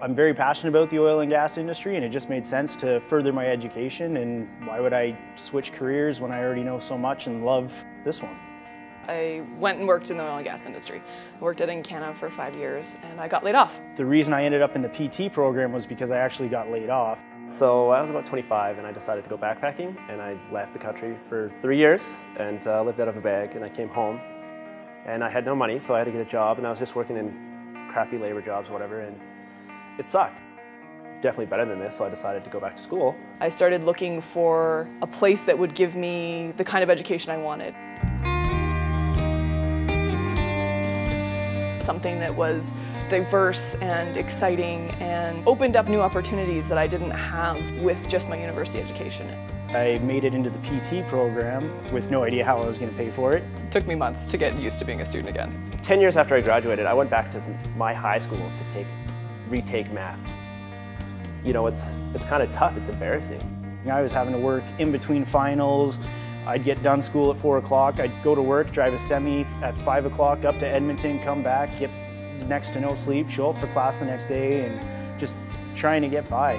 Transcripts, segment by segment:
I'm very passionate about the oil and gas industry, and it just made sense to further my education, and why would I switch careers when I already know so much and love this one? I went and worked in the oil and gas industry. I worked at Encana for 5 years and I got laid off. The reason I ended up in the PT program was because I actually got laid off. So I was about 25 and I decided to go backpacking, and I left the country for 3 years and lived out of a bag, and I came home and I had no money, so I had to get a job, and I was just working in crappy labor jobs or whatever, and it sucked. Definitely better than this, so I decided to go back to school. I started looking for a place that would give me the kind of education I wanted. Something that was diverse and exciting and opened up new opportunities that I didn't have with just my university education. I made it into the PT program with no idea how I was going to pay for it. It took me months to get used to being a student again. 10 years after I graduated, I went back to my high school to retake math. You know, it's kind of tough, it's embarrassing. I was having to work in between finals. I'd get done school at 4 o'clock, I'd go to work, drive a semi at 5 o'clock up to Edmonton, come back, get next to no sleep, show up for class the next day, and just trying to get by.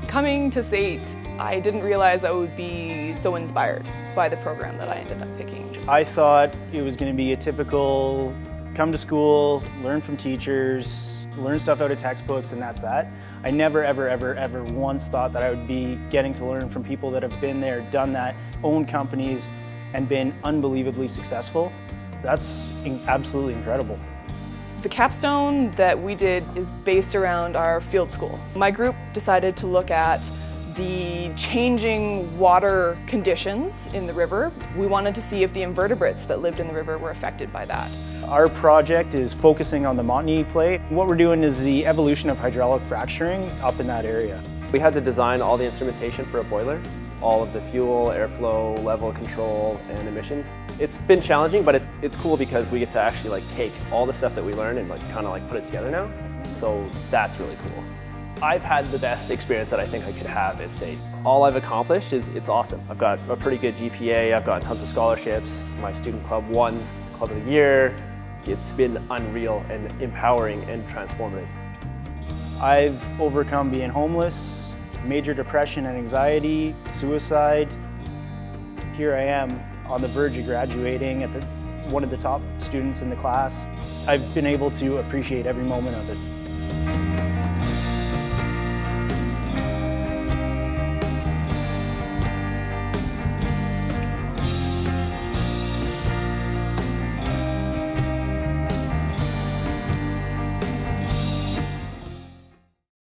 Coming to SAIT, I didn't realize I would be so inspired by the program that I ended up picking. I thought it was going to be a typical come to school, learn from teachers, learn stuff out of textbooks, and that's that. I never, ever, ever, ever once thought that I would be getting to learn from people that have been there, done that, owned companies, and been unbelievably successful. That's absolutely incredible. The capstone that we did is based around our field school. My group decided to look at the changing water conditions in the river. We wanted to see if the invertebrates that lived in the river were affected by that. Our project is focusing on the Montney plate. What we're doing is the evolution of hydraulic fracturing up in that area. We had to design all the instrumentation for a boiler, all of the fuel, airflow, level control, and emissions. It's been challenging, but it's cool because we get to actually take all the stuff that we learned and kind of put it together now. So that's really cool. I've had the best experience that I think I could have at SAIT. All I've accomplished it's awesome. I've got a pretty good GPA, I've gotten tons of scholarships, my student club won Club of the Year. It's been unreal and empowering and transformative. I've overcome being homeless, major depression and anxiety, suicide. Here I am on the verge of graduating at one of the top students in the class. I've been able to appreciate every moment of it.